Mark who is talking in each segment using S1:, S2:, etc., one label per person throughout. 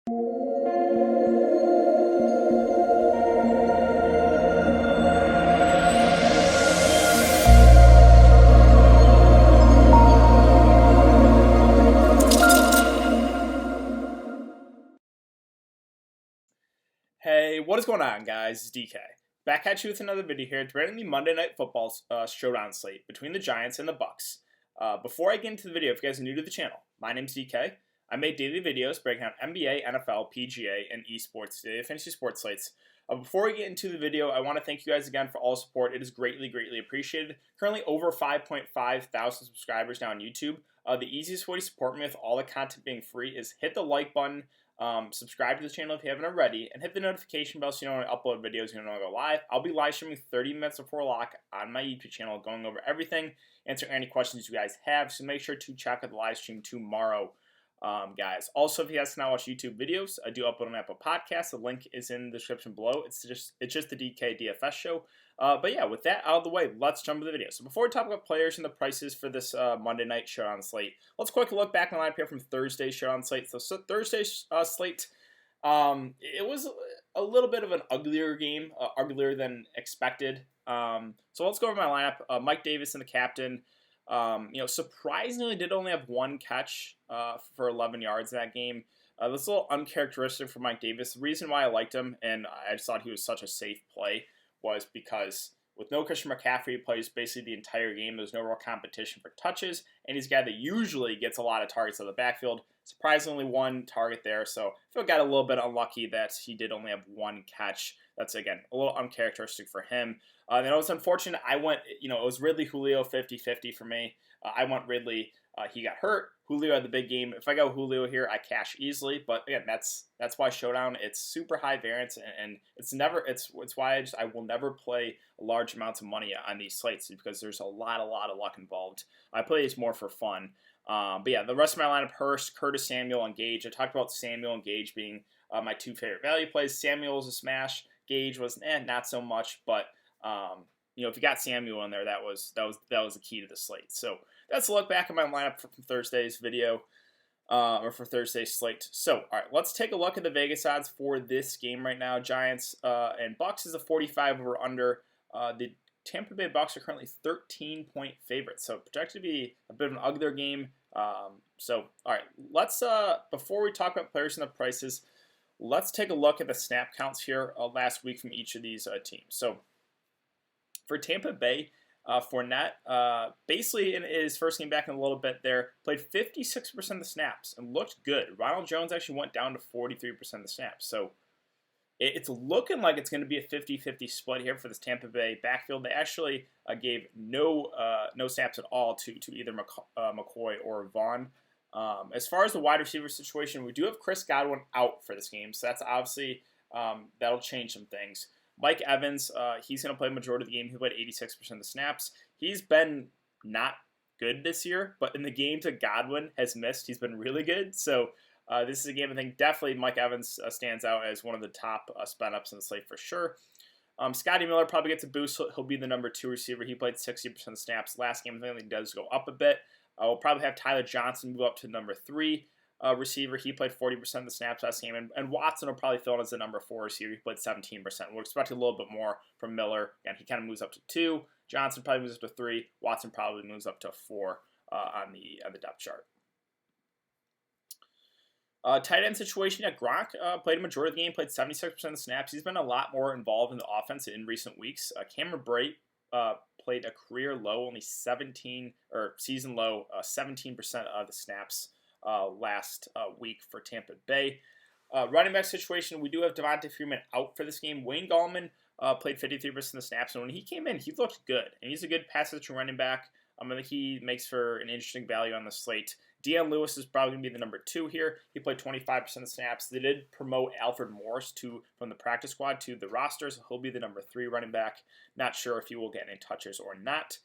S1: Hey, what is going on, guys? It's DK. Back at you with another video here, debating the Monday Night Football Showdown slate between the Giants and the Bucs. Before I get into the video, if you guys are new to the channel, my name's DK. I make daily videos breaking down NBA, NFL, PGA, and esports, daily fantasy sports slates. Before we get into the video, I want to thank you guys again for all the support. It is greatly, greatly appreciated. Currently over 5.5 thousand subscribers now on YouTube. The easiest way to support me with all the content being free is hit the like button, subscribe to the channel if you haven't already, and hit the notification bell so you know when I upload videos and when I go live. I'll be live streaming 30 minutes before lock on my YouTube channel, going over everything, answering any questions you guys have, so make sure to check out the live stream tomorrow, guys. Also, if you guys cannot watch YouTube videos, I do upload on Apple Podcasts. The link is in the description below. It's just the DK DFS show. But yeah, with that out of the way, let's jump into the video. So before we talk about players and the prices for this Monday night showdown slate, let's quickly look back on the lineup here from Thursday's showdown slate. So Thursday's slate, it was a little bit of an uglier game, uglier than expected. So let's go over my lineup. Mike Davis and the captain. Surprisingly did only have one catch for 11 yards in that game. That's a little uncharacteristic for Mike Davis. The reason why I liked him, and I just thought he was such a safe play, was because with no Christian McCaffrey, he plays basically the entire game. There's no real competition for touches, and he's a guy that usually gets a lot of targets out of the backfield. Surprisingly, one target there, so I feel I got a little bit unlucky that he did only have one catch. That's, again, a little uncharacteristic for him. Then it was unfortunate. I went, it was Ridley, Julio, 50-50 for me. I went Ridley. He got hurt. Julio had the big game. If I go Julio here, I cash easily. But again, that's why Showdown, it's super high variance, and it's why I will never play large amounts of money on these slates, because there's a lot of luck involved. I play these more for fun. But yeah, the rest of my lineup: Hurst, Curtis Samuel, and Gage. I talked about Samuel and Gage being my two favorite value plays. Samuel was a smash. Gage was not so much, but if you got Samuel in there, that was the key to the slate. So that's a look back at my lineup from Thursday's video, or for Thursday's slate. So, all right, let's take a look at the Vegas odds for this game right now. Giants and Bucs is a 45 over under. The Tampa Bay Bucs are currently 13-point favorites, so projected to be a bit of an uglier game. So, all right, let's before we talk about players and the prices, let's take a look at the snap counts here last week from each of these teams. So, for Tampa Bay, Fournette, basically in his first game back in a little bit there, played 56% of the snaps and looked good. Ronald Jones actually went down to 43% of the snaps. So it's looking like it's going to be a 50-50 split here for this Tampa Bay backfield. They actually gave no snaps at all to either McCoy or Vaughn. As far as the wide receiver situation, we do have Chris Godwin out for this game, so that's obviously that'll change some things. Mike Evans, he's going to play the majority of the game. He played 86% of the snaps. He's been not good this year, but in the games that Godwin has missed, he's been really good. So this is a game I think definitely Mike Evans stands out as one of the top spend-ups in the slate for sure. Scotty Miller probably gets a boost. He'll be the number 2 receiver. He played 60% of the snaps last game. I think he does go up a bit. We'll probably have Tyler Johnson move up to number 3. Receiver. He played 40% of the snaps last game, and Watson will probably fill in as the number 4 receiver. He played 17%. We're expecting a little bit more from Miller, and he kind of moves up to 2. Johnson probably moves up to 3. Watson probably moves up to 4 on the depth chart. Tight end situation, Gronk played a majority of the game, played 76% of the snaps. He's been a lot more involved in the offense in recent weeks. Cameron Brate played a career low, only season low, 17% of the snaps last week for Tampa Bay. Running back situation, we do have Devontae Freeman out for this game. Wayne Gallman played 53% of the snaps, and when he came in, he looked good, and he's a good pass-catching running back. I think he makes for an interesting value on the slate. Deion Lewis is probably going to be the number 2 here. He played 25% of snaps. They did promote Alfred Morris from the practice squad to the roster, so he'll be the number 3 running back. Not sure if he will get any touches or not.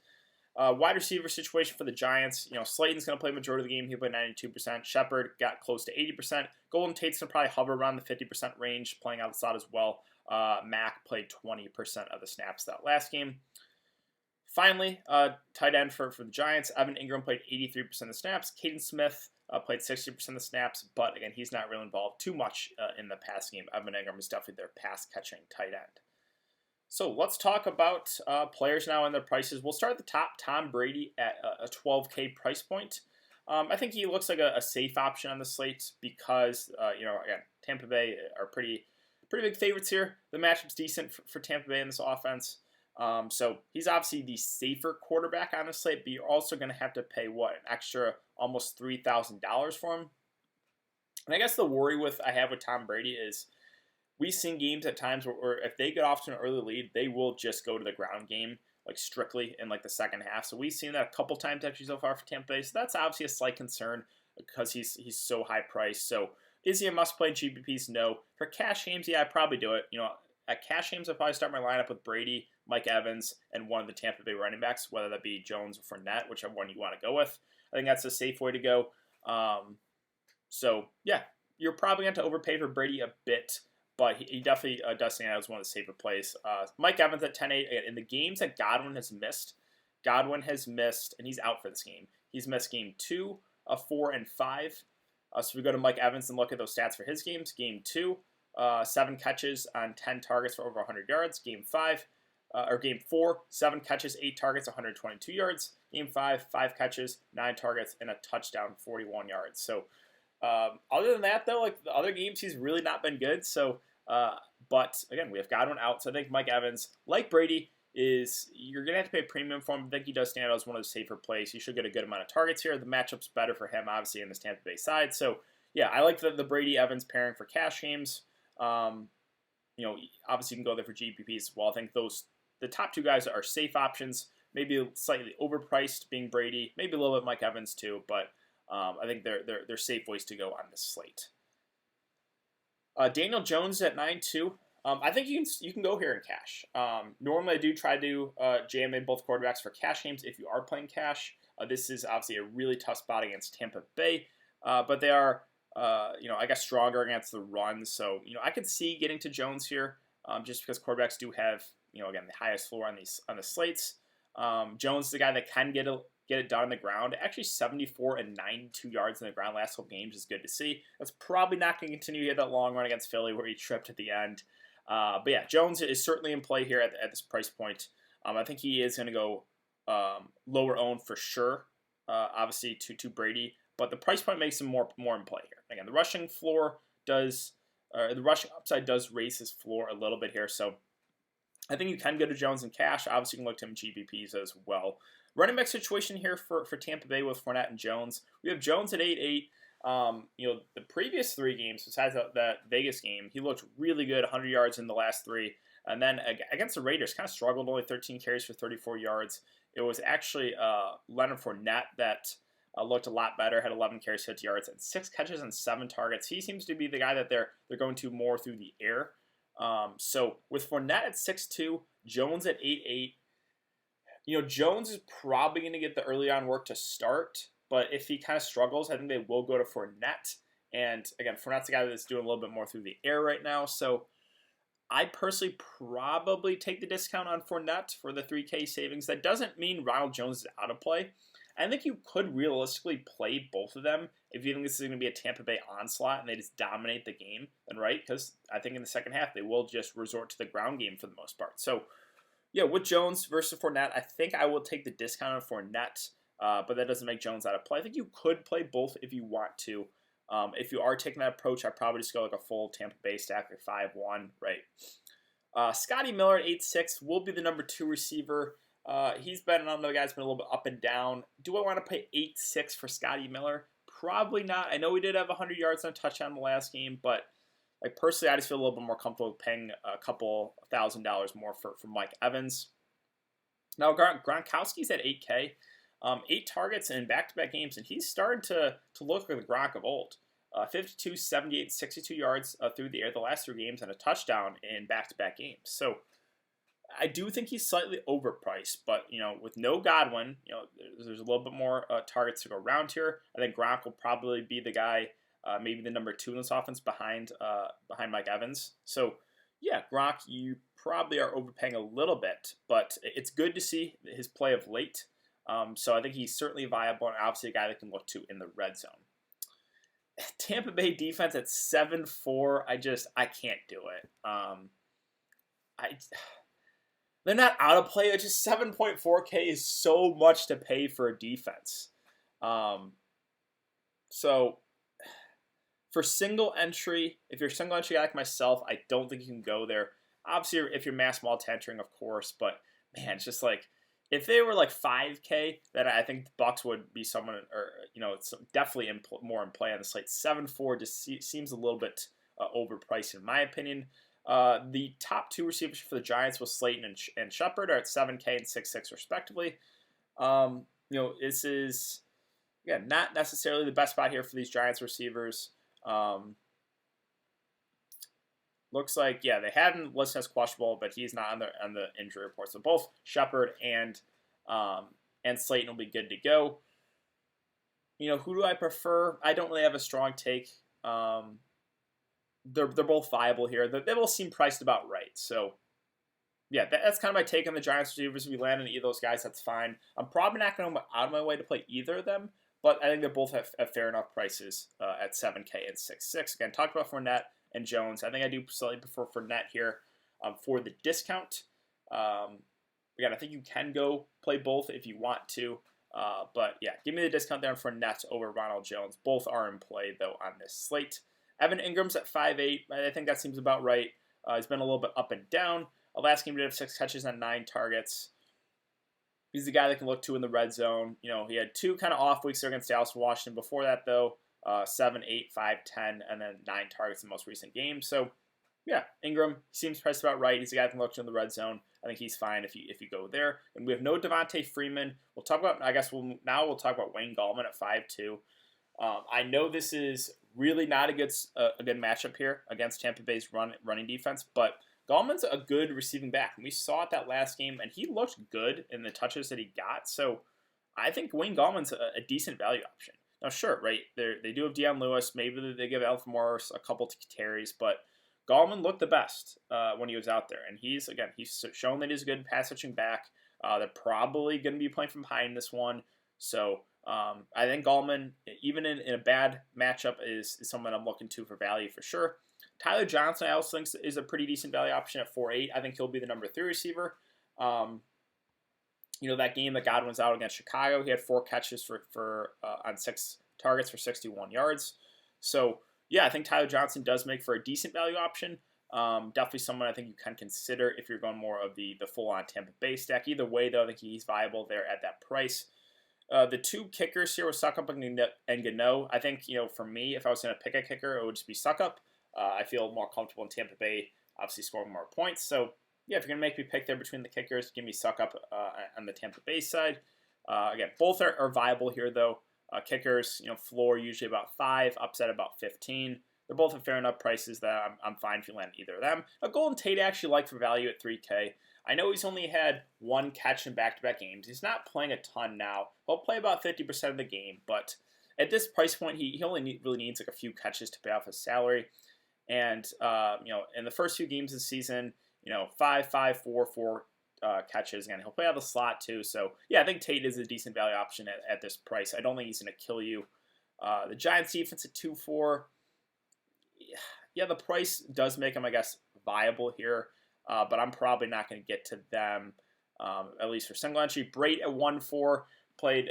S1: Wide receiver situation for the Giants. Slayton's going to play majority of the game. He played 92%. Shepard got close to 80%. Golden Tate's going to probably hover around the 50% range, playing outside as well. Mack played 20% of the snaps that last game. Finally, tight end for the Giants. Evan Ingram played 83% of the snaps. Caden Smith played 60% of the snaps, but again, he's not really involved too much in the pass game. Evan Engram is definitely their pass-catching tight end. So let's talk about players now and their prices. We'll start at the top. Tom Brady at a $12K price point. I think he looks like a safe option on the slate because, again, Tampa Bay are pretty big favorites here. The matchup's decent for Tampa Bay in this offense. So he's obviously the safer quarterback on the slate, but you're also going to have to pay, an extra almost $3,000 for him. And I guess the worry I have with Tom Brady is we've seen games at times where if they get off to an early lead, they will just go to the ground game, like strictly in like the second half. So we've seen that a couple times actually so far for Tampa Bay. So that's obviously a slight concern because he's so high priced. So is he a must-play in GPPs? No. For cash games, yeah, I'd probably do it. At cash games, I'd probably start my lineup with Brady, Mike Evans, and one of the Tampa Bay running backs, whether that be Jones or Fournette, whichever one you want to go with. I think that's a safe way to go. So, yeah, you're probably going to overpay for Brady a bit, but he definitely does stand out as one of the safer plays. Mike Evans at 10-8. In the games that Godwin has missed, and he's out for this game. He's missed game 2, 4, and 5. So we go to Mike Evans and look at those stats for his games. Game 2, 7 catches on 10 targets for over 100 yards. Game 4, 7 catches, 8 targets, 122 yards. Game 5, 5 catches, 9 targets, and a touchdown, 41 yards. So other than that, though, like the other games, he's really not been good. So, but again, we have Godwin out. So I think Mike Evans, like Brady, you're going to have to pay a premium for him. I think he does stand out as one of the safer plays. He should get a good amount of targets here. The matchup's better for him, obviously, in this Tampa Bay side. So, yeah, I like the Brady-Evans pairing for cash games. Obviously you can go there for GPPs as well. I think the top two guys are safe options, maybe slightly overpriced being Brady, maybe a little bit Mike Evans too, but I think they're safe ways to go on this slate. Daniel Jones at 9-2. I think you can go here in cash. Normally I do try to jam in both quarterbacks for cash games if you are playing cash. This is obviously a really tough spot against Tampa Bay, but they are I guess stronger against the run. So, I could see getting to Jones here just because quarterbacks do have, again, the highest floor on the slates. Jones is the guy that can get it done on the ground. Actually, 74 and 92 yards in the ground last couple games is good to see. That's probably not going to continue. He had that long run against Philly where he tripped at the end. But yeah, Jones is certainly in play here at this price point. I think he is going to go lower owned for sure, obviously to Brady. But the price point makes him more in play here. Again, the rushing upside does raise his floor a little bit here. So I think you can go to Jones in cash. Obviously, you can look to him in GPPs as well. Running back situation here for Tampa Bay with Fournette and Jones. We have Jones at 8-8. The previous 3 games, besides that Vegas game, he looked really good, 100 yards in the last 3. And then against the Raiders, kind of struggled, only 13 carries for 34 yards. It was actually Leonard Fournette that looked a lot better, had 11 carries, 50 yards, and 6 catches and 7 targets. He seems to be the guy that they're going to more through the air. So with Fournette at 6-2, Jones at 8-8, Jones is probably going to get the early on work to start, but if he kind of struggles, I think they will go to Fournette. And again, Fournette's the guy that's doing a little bit more through the air right now. So I personally probably take the discount on Fournette for the 3K savings. That doesn't mean Ronald Jones is out of play. I think you could realistically play both of them if you think this is going to be a Tampa Bay onslaught and they just dominate the game, then right? Because I think in the second half they will just resort to the ground game for the most part. So, yeah, with Jones versus Fournette, I think I will take the discount on Fournette, but that doesn't make Jones out of play. I think you could play both if you want to. If you are taking that approach, I'd probably just go like a full Tampa Bay stack, like 5-1, right? Scotty Miller at 8-6 will be the number 2 receiver. He's been another guy's been a little bit up and down. Do I want to pay 8-6 for Scotty Miller? Probably not. I know he did have 100 yards and a touchdown in the last game, but personally, I just feel a little bit more comfortable paying a couple $1,000 more for Mike Evans. Now, Gronkowski's at 8K, 8 targets in back-to-back games, and he's starting to look like the Gronk of old. 52, 78, 62 yards through the air the last 3 games and a touchdown in back-to-back games. So I do think he's slightly overpriced, but, with no Godwin, there's a little bit more targets to go around here. I think Gronk will probably be the guy, maybe the number 2 in this offense behind Mike Evans. So, yeah, Gronk, you probably are overpaying a little bit, but it's good to see his play of late. So I think he's certainly viable and obviously a guy that can look to in the red zone. Tampa Bay defense at 7-4, I can't do it. I they're not out of play. It's just 7.4K is so much to pay for a defense. So for single entry, if you're a single entry guy like myself, I don't think you can go there. Obviously, if you're mass multi entering, of course, but man, it's just like if they were like 5K, then I think the Bucs would be someone, or it's definitely more in play on the slate. 7-4 just seems a little bit overpriced in my opinion. The top two receivers for the Giants was Slayton and Shepard are at 7K and 6-6 respectively. This is again not necessarily the best spot here for these Giants receivers. Looks like, yeah, they had him listed as questionable, but he's not on the injury report. So both Shepard and Slayton will be good to go. Who do I prefer? I don't really have a strong take. They're both viable here. They both seem priced about right. So, yeah, that's kind of my take on the Giants receivers. If we land on either of those guys, that's fine. I'm probably not going to go out of my way to play either of them, but I think they both have fair enough prices at 7K and 6-6. Again, talked about Fournette and Jones. I think I do slightly prefer Fournette here for the discount. Again, I think you can go play both if you want to. But yeah, give me the discount there on Fournette over Ronald Jones. Both are in play, though, on this slate. Evan Ingram's at 5'8". I think that seems about right. He's been a little bit up and down. Last game he did have 6 catches on 9 targets. He's the guy that can look to in the red zone. He had 2 kind of off weeks there against Dallas and Washington. Before that, though, 7, 8, 5, 10, and then 9 targets in the most recent game. So, yeah, Ingram seems priced about right. He's the guy that can look to in the red zone. I think he's fine if you go there. And we have no Devontae Freeman. We'll talk about, we'll talk about Wayne Gallman at 5'2". I know this is really not a good matchup here against Tampa Bay's running defense, but Gallman's a good receiving back. And we saw it that last game, and he looked good in the touches that he got. So I think Wayne Gallman's a decent value option. Now, sure, right, they do have Deion Lewis. Maybe they give Alfred Morris a couple carries, but Gallman looked the best when he was out there. And he's shown that he's a good pass-catching back. They're probably going to be playing from behind this one. So I think Gallman, even in a bad matchup, is someone I'm looking to for value for sure. Tyler Johnson, I also think, is a pretty decent value option at 4.8. I think he'll be the number 3 receiver. That game that Godwin's out against Chicago, he had 4 catches on 6 targets for 61 yards. So, yeah, I think Tyler Johnson does make for a decent value option. Definitely someone I think you can consider if you're going more of the full-on Tampa Bay stack. Either way, though, I think he's viable there at that price. The 2 kickers here were Suckup and Gano. I think, for me, if I was going to pick a kicker, it would just be Suckup. I feel more comfortable in Tampa Bay, obviously scoring more points. So, yeah, if you're going to make me pick there between the kickers, give me Suckup on the Tampa Bay side. Again, both are viable here, though. Kickers, floor usually about 5, upset about 15. They're both at fair enough prices that I'm fine if you land either of them. Golden Tate I actually like for value at 3K. I know he's only had 1 catch in back-to-back games. He's not playing a ton now. He'll play about 50% of the game, but at this price point, he only really needs like a few catches to pay off his salary. And in the first few games of the season, 5, 4 catches. Again, he'll play out of the slot too. So yeah, I think Tate is a decent value option at this price. I don't think he's going to kill you. The Giants defense at 2.4. Yeah, the price does make him, I guess, viable here. But I'm probably not going to get to them, at least for single entry. Brait at 1.4 played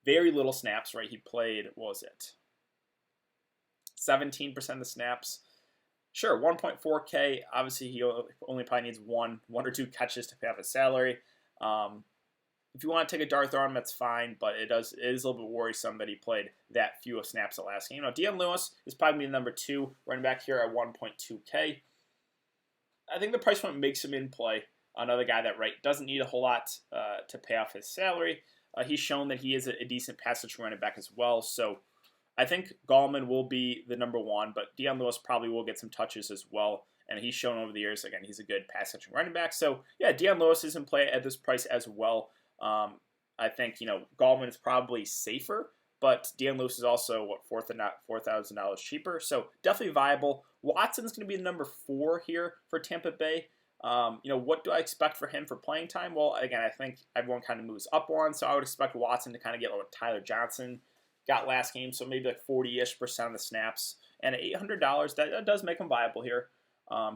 S1: very little snaps, right? He played, what was it? 17% of the snaps. Sure, 1.4K. Obviously, he only probably needs one or 2 catches to pay off his salary. If you want to take a dart throw on him, that's fine, but it is a little bit worrisome that he played that few of snaps the last game. Deion Lewis is probably the number 2 running back here at 1.2K. I think the price point makes him in play. Another guy that doesn't need a whole lot to pay off his salary. He's shown that he is a decent passage running back as well. So I think Gallman will be the number 1, but Deion Lewis probably will get some touches as well. And he's shown over the years, again, he's a good pass-catching running back. So, yeah, Deion Lewis is in play at this price as well. I think, Gallman is probably safer, but Deion Lewis is also, $4,000 cheaper. So, definitely viable. Watson's going to be the number 4 here for Tampa Bay. What do I expect for him for playing time? Well, again, I think everyone kind of moves up one, so I would expect Watson to kind of get like Tyler Johnson got last game, so maybe like 40-ish% of the snaps. And at $800, that does make him viable here.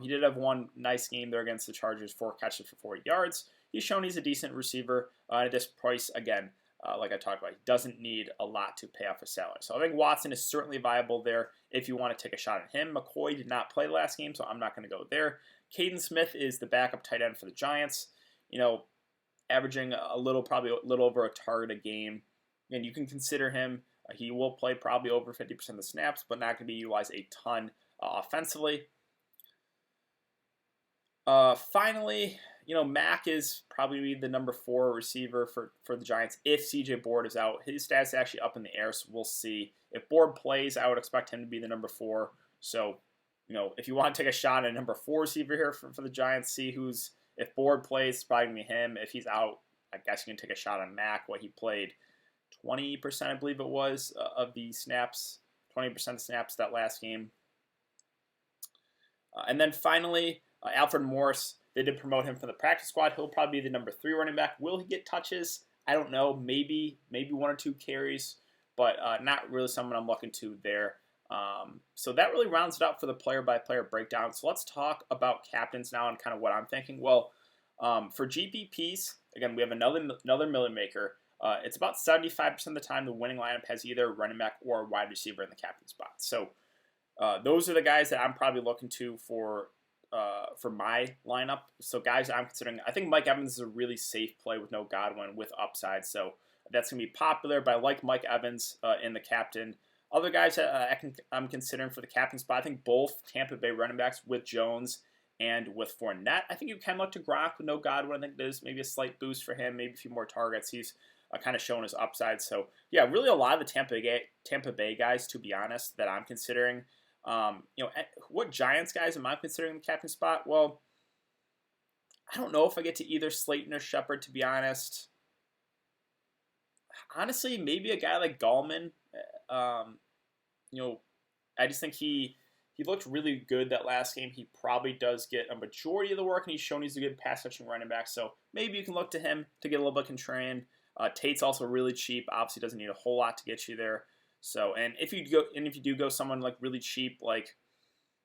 S1: He did have one nice game there against the Chargers, 4 catches for 40 yards. He's shown he's a decent receiver at this price. Again, like I talked about, he doesn't need a lot to pay off his salary. So I think Watson is certainly viable there if you want to take a shot at him. McCoy did not play last game, so I'm not going to go there. Caden Smith is the backup tight end for the Giants. Averaging probably a little over a target a game. And you can consider him. He will play probably over 50% of the snaps, but not going to be utilized a ton offensively. Finally, Mack is probably the number 4 receiver for the Giants if CJ Board is out. His stats is actually up in the air, so we'll see. If Board plays, I would expect him to be the number 4. So, if you want to take a shot at a number 4 receiver here for the Giants, see if Board plays, it's probably going to be him. If he's out, I guess you can take a shot on Mack. He played 20%, I believe it was, of the snaps, 20% of snaps that last game. And then finally, Alfred Morris, they did promote him from the practice squad. He'll probably be the number 3 running back. Will he get touches? I don't know. Maybe 1 or 2 carries, but not really someone I'm looking to there. So that really rounds it up for the player-by-player breakdown. So let's talk about captains now and kind of what I'm thinking. Well, for GPPs, again, we have another Millie Maker. It's about 75% of the time the winning lineup has either a running back or a wide receiver in the captain spot. So those are the guys that I'm probably looking to for my lineup. So guys I'm considering, I think Mike Evans is a really safe play with no Godwin with upside. So that's going to be popular, but I like Mike Evans in the captain. Other guys I'm considering for the captain spot, I think both Tampa Bay running backs with Jones and with Fournette. I think you can look to Gronk with no Godwin. I think there's maybe a slight boost for him, maybe a few more targets. He's kind of shown his upside. So, yeah, really a lot of the Tampa Bay guys, to be honest, that I'm considering. What Giants guys am I considering the captain spot? Well, I don't know if I get to either Slayton or Shepard, to be honest. Honestly, maybe a guy like Gallman. I just think he looked really good that last game. He probably does get a majority of the work, and he's shown he's a good pass-catching running back. So maybe you can look to him to get a little bit contrarian. Tate's also really cheap. Obviously, doesn't need a whole lot to get you there. So, and if you do go someone like really cheap, like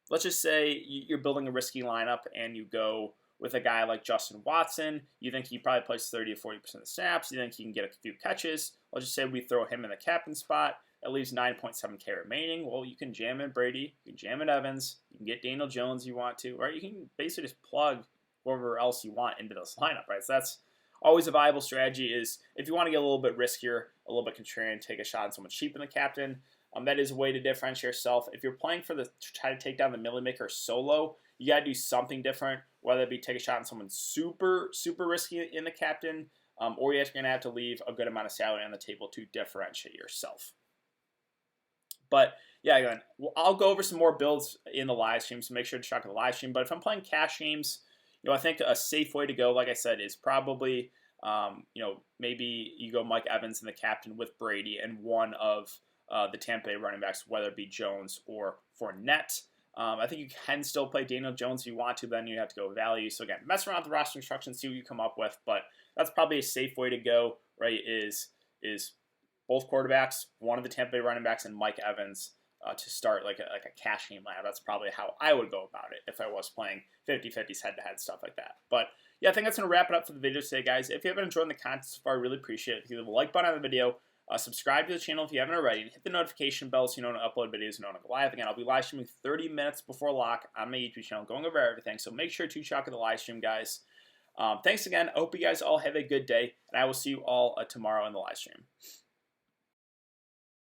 S1: let's just say you're building a risky lineup and you go with a guy like Justin Watson, you think he probably plays 30 to 40% of the snaps. You think he can get a few catches. Let's just say we throw him in the captain spot. It leaves 9.7K remaining. Well, you can jam in Brady. You can jam in Evans. You can get Daniel Jones if you want to, right? You can basically just plug whoever else you want into this lineup, right? So that's always a viable strategy. Is if you want to get a little bit riskier, a little bit contrarian, take a shot on someone cheap in the captain. That is a way to differentiate yourself. If you're playing to try to take down the Millie Maker solo, you got to do something different, whether it be take a shot on someone super, super risky in the captain, or you're going to have to leave a good amount of salary on the table to differentiate yourself. But yeah, again, I'll go over some more builds in the live stream, so make sure to check out the live stream. But if I'm playing cash games, I think a safe way to go, like I said, is probably, maybe you go Mike Evans in the captain with Brady and one of the Tampa Bay running backs, whether it be Jones or Fournette. I think you can still play Daniel Jones if you want to, then you have to go value. So again, mess around with the roster instructions, see what you come up with. But that's probably a safe way to go, right, is both quarterbacks, one of the Tampa Bay running backs, and Mike Evans to start like a cash game lineup. That's probably how I would go about it if I was playing 50-50s head-to-head, stuff like that. But yeah, I think that's going to wrap it up for the video today, guys. If you haven't enjoyed the content so far, I really appreciate it. If you leave a like button on the video, subscribe to the channel if you haven't already, and hit the notification bell so you know when I upload videos and know when I go live. Again, I'll be live streaming 30 minutes before lock on my YouTube channel, going over everything. So make sure to check out the live stream, guys. Thanks again. I hope you guys all have a good day, and I will see you all tomorrow in the live stream.